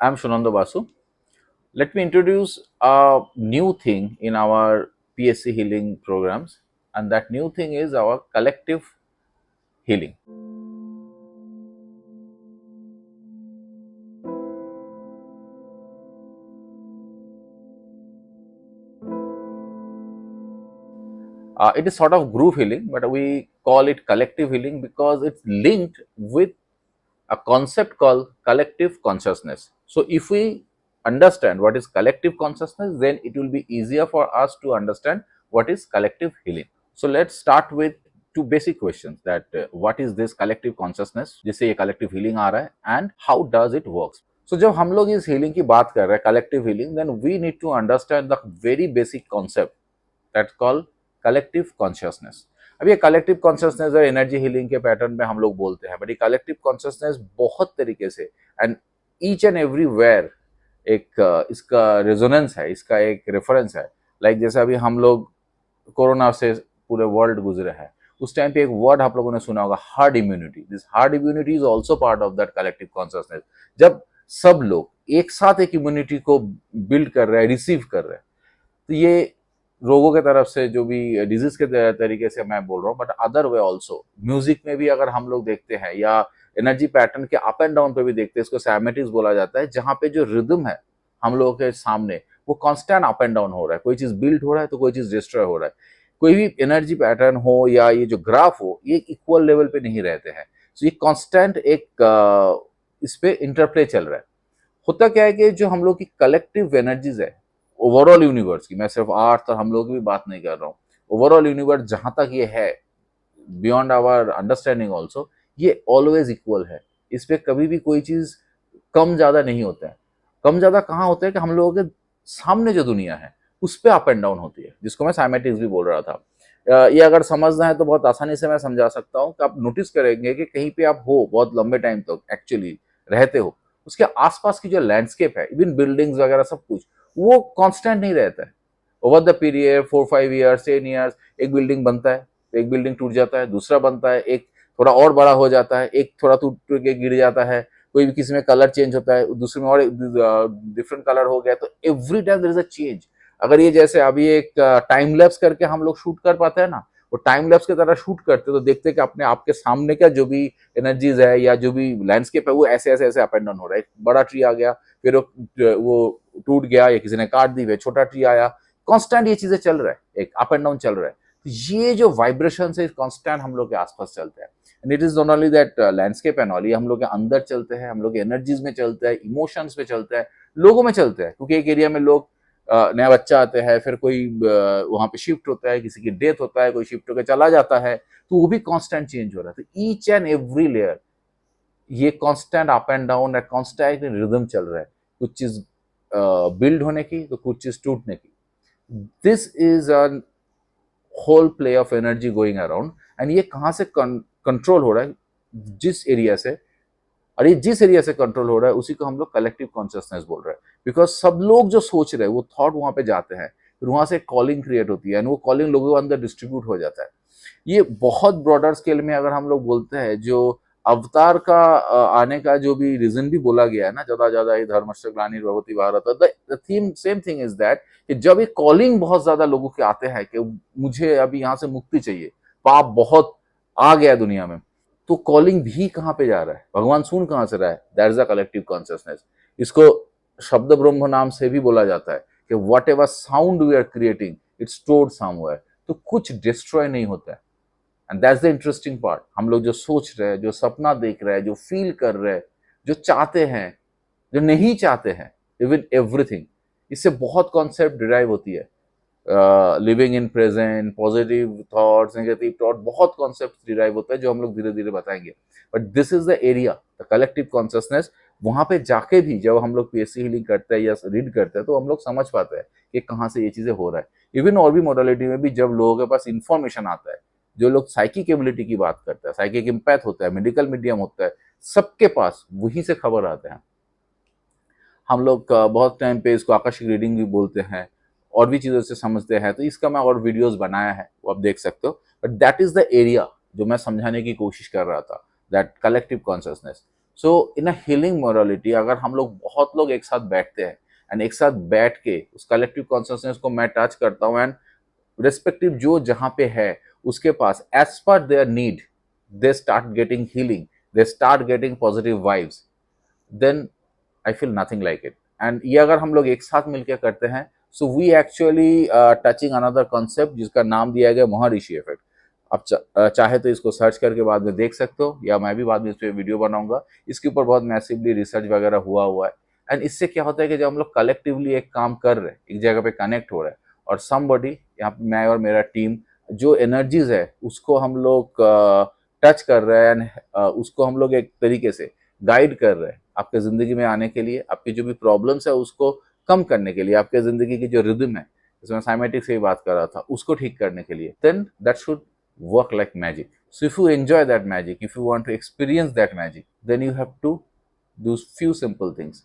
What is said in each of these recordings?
I'm Shunanda Basu. Let me introduce a new thing in our PSC healing programs, and that new thing is our collective healing. It is sort of group healing, but we call it collective healing because it's linked with a concept called collective consciousness. So, if we understand what is collective consciousness, then it will be easier for us to understand what is collective healing. So, let's start with two basic questions that what is this collective consciousness जिससे ये collective healing आ रहा है and how does it works. So, जब हम लोग इस healing की बात कर रहे हैं collective healing, then we need to understand the very basic concept that's called collective consciousness. अब ये कलेक्टिव कॉन्शियसनेस और एनर्जी हीलिंग के पैटर्न में हम लोग बोलते हैं, बट ये कलेक्टिव कॉन्शियसनेस बहुत तरीके से एंड ईच एंड एवरीवेयर एक इसका रेजोनेंस है, इसका एक रेफरेंस है. लाइक जैसे अभी हम लोग कोरोना से पूरे वर्ल्ड गुजरे हैं, उस टाइम पे एक वर्ड आप लोगों ने सुना होगा, hard immunity. This hard immunity is also part of that collective consciousness. जब सब लोग एक साथ एक इम्यूनिटी को बिल्ड कर रहे हैं, रिसीव कर रहे हैं, तो ये रोगों के तरफ से जो भी डिजीज के तरीके से मैं बोल रहा हूँ, but other way also music में भी अगर हम लोग देखते हैं या एनर्जी पैटर्न के अप एंड डाउन पे भी देखते हैं, इसको सैमेटिक्स बोला जाता है, जहाँ पे जो रिदम है हम लोगों के सामने वो कांस्टेंट अप एंड डाउन हो रहा है. कोई चीज बिल्ड हो रहा है तो कोई चीज डिस्ट्रॉय हो रहा है. कोई भी एनर्जी पैटर्न हो या ये जो ग्राफ हो, ये इक्वल लेवल पे नहीं रहते हैं. तो ये कांस्टेंट एक इस पे इंटरप्ले चल रहा है. होता क्या है कि जो हम लोग की कलेक्टिव एनर्जीज है ओवरऑल यूनिवर्स की, मैं सिर्फ आर्थ और हम लोग की भी बात नहीं कर रहा हूँ, ओवरऑल यूनिवर्स जहां तक ये है, बियॉन्ड आवर अंडरस्टैंडिंग ऑल्सो, ये ऑलवेज इक्वल है. इस पे कभी भी कोई चीज कम ज्यादा नहीं होता है. कम ज्यादा कहाँ होता है कि हम लोगों के सामने जो दुनिया है उस पर अप एंड डाउन होती है, जिसको मैं साइमेटिक्स भी बोल रहा था. ये अगर समझना है तो बहुत आसानी से मैं समझा सकता हूँ कि आप नोटिस करेंगे कि कहीं पे आप हो बहुत लंबे टाइम तक एक्चुअली रहते हो, उसके आसपास की जो लैंडस्केप है, इवन बिल्डिंग्स वगैरह सब कुछ, वो कांस्टेंट नहीं रहता है. Over the period 4-5 years 10 years एक बिल्डिंग बनता है, एक बिल्डिंग टूट जाता है, दूसरा बनता है, एक थोड़ा और बड़ा हो जाता है, एक थोड़ा टूट के गिर जाता है, कोई भी किसी में कलर चेंज होता है, दूसरे में और डिफरेंट कलर हो गया. तो every time there is a change. अगर ये जैसे अभी एक टाइम लैप्स करके हम लोग शूट कर पाते हैं ना, वो टाइम लैप्स की तरह शूट करते तो देखते कि अपने आपके सामने का जो भी एनर्जीज है या जो भी लैंडस्केप है वो ऐसे ऐसे ऐसे अप एंड डाउन हो रहा है. एक बड़ा ट्री आ गया, फिर वो टूट गया या किसी ने काट दी, फिर छोटा ट्री आया. कांस्टेंट ये चीजें चल रहा है, एक अप एंड डाउन चल रहा है. तो ये जो वाइब्रेशन है कांस्टेंट हम लोग के आसपास चलते हैं. And it is not only that landscape and all, ये हम लोग के अंदर चलते हैं, हम लोग के एनर्जीज में चलता है, इमोशंस में चलता है, लोगों में चलते हैं. क्योंकि एक एरिया में लोग नया बच्चा आते हैं, फिर कोई वहां पे शिफ्ट होता है, किसी की डेथ होता है, कोई शिफ्ट होकर चला जाता है, तो वो भी कांस्टेंट चेंज हो रहा है. तो ईच एंड एवरी लेयर ये कांस्टेंट अप एंड डाउन है, कांस्टेंट रिदम चल रहा है. कुछ चीज बिल्ड होने की तो कुछ चीज टूटने की. This is a whole play of energy going around. And ये कहाँ से कंट्रोल हो रहा है, जिस एरिया से, और ये जिस एरिया से कंट्रोल हो रहा है उसी को हम लोग कलेक्टिव कॉन्शियसनेस बोल रहे हैं. बिकॉज सब लोग जो सोच रहे हैं वो थॉट वहां पे जाते हैं, फिर वहां से कॉलिंग क्रिएट होती है, एंड वो कॉलिंग लोगों के अंदर डिस्ट्रीब्यूट हो जाता है. ये बहुत ब्रॉडर स्केल में अगर हम लोग बोलते हैं, जो अवतार का आने का जो भी रीजन भी बोला गया है ना, ज्यादा ज्यादा ही धर्मस्य ग्लानि भवति Bharat, the theme same thing is that कि जब ये कॉलिंग बहुत ज्यादा लोगों के आते हैं कि मुझे अभी यहाँ से मुक्ति चाहिए, पाप बहुत आ गया दुनिया में, तो कॉलिंग भी कहाँ पे जा रहा है, भगवान सुन कहाँ से रहा है, that is a collective consciousness. इसको शब्द ब्रह्म नाम से भी बोला जाता है कि whatever sound we are creating it's stored somewhere. तो कुछ डिस्ट्रॉय नहीं होता है. And that's the interesting part. हम लोग जो सोच रहे हैं, जो सपना देख रहे हैं, जो फील कर रहे हैं, जो चाहते हैं, जो नहीं चाहते हैं, इवन एवरीथिंग, इससे बहुत कॉन्सेप्ट डिराइव होती है. Living in present, positive thoughts, negative thought, बहुत कॉन्सेप्ट डिराइव होता है जो हम लोग धीरे धीरे बताएंगे. But this is the area, the collective consciousness. वहां पे जाके भी जब हम लोग पीएससी हीलिंग करते हैं या रीड करते हैं तो हम लोग समझ पाते हैं कि कहाँ से ये चीजें हो रहा है. इवन और भी मॉडलिटी में भी जब लोगों के पास इंफॉर्मेशन आता है, जो लोग साइकिक एबिलिटी की बात करते हैं, साइकिक इम्पैथ होता है, मेडिकल मीडियम होता है, सबके पास वहीं से खबर आते हैं. हम लोग बहुत टाइम पे इसको आकाशिक रीडिंग भी बोलते हैं, और भी चीज़ों से समझते हैं. तो इसका मैं और वीडियोस बनाया है, वो आप देख सकते हो. But that is the area जो मैं समझाने की कोशिश कर रहा था, that collective consciousness. So in a healing morality, अगर हम लोग बहुत लोग एक साथ बैठते हैं एंड एक साथ बैठ के उस कलेक्टिव कॉन्शियसनेस को मैं टच करता हूँ, एंड रिस्पेक्टिव जो जहाँ पे है उसके पास as per their need they start getting healing, they start getting positive vibes, then I feel nothing like it. And ये अगर हम लोग एक साथ मिलकर करते हैं, so we actually touching another concept जिसका नाम दिया गया महर्षि इफेक्ट। आप चाहे तो इसको सर्च करके बाद में देख सकते हो, या मैं भी बाद में इस पर वीडियो बनाऊंगा। इसके ऊपर बहुत मैसिवली रिसर्च वगैरह हुआ है। एंड इससे क्या होता है कि जब हम लोग कलेक्टिवली एक काम कर रहे हैं, एक जगह पे कनेक्ट हो रहे हैं, और समबडी, यहाँ पे मैं और मेरा टीम, जो एनर्जीज है उसको हम लोग टच कर रहे हैं, एंड उसको हम लोग एक तरीके से गाइड कर रहे हैं आपके ज़िंदगी में आने के लिए, आपकी जो भी प्रॉब्लम्स है उसको कम करने के लिए, आपके ज़िंदगी की जो रिदम है, जिसमें साइमेटिक से ही बात कर रहा था, उसको ठीक करने के लिए, then that should work like magic. So if you enjoy that magic, if you want to experience that magic, then you have to do few simple things.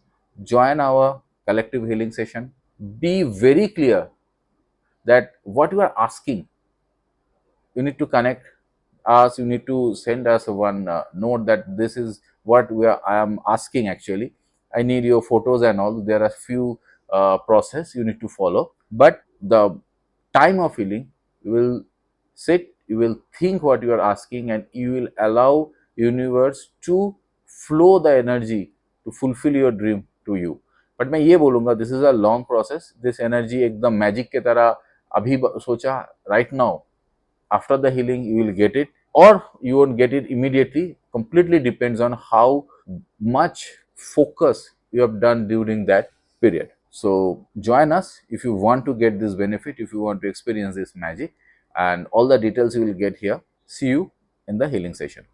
Join our collective healing session. Be very clear that what you are asking, you need to connect us, you need to send us one note that this is what I am asking actually. I need your photos and all. There are few process you need to follow, but the time of healing, you will sit, you will think what you are asking, and you will allow universe to flow the energy to fulfill your dream to you. But मैं ये बोलूंगा, this is a long process. This energy एकदम magic की तरह अभी सोचा right now, after the healing you will get it, or you won't get it immediately. Completely depends on how much focus you have done during that period. So join us if you want to get this benefit, if you want to experience this magic, and all the details you will get here. See you in the healing session.